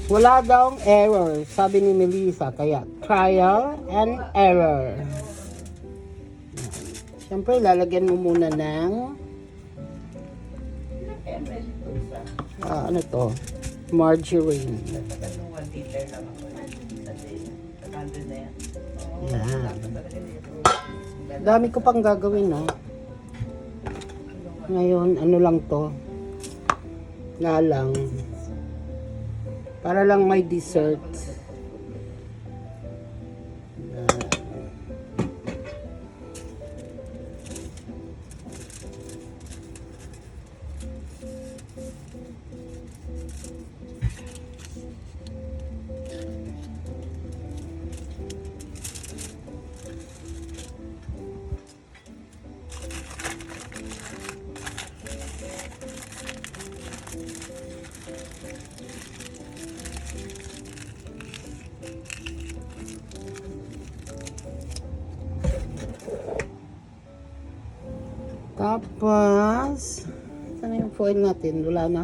Wala daw error, sabi ni Melissa. Kaya, trial and error. Siyempre, lalagyan mo muna ng ano to? Margarine. Yan. Dami ko pang gagawin, no? Ngayon, ano lang to? Lalang. Para lang may dessert. Tapos, saan yung foil natin? Wala na.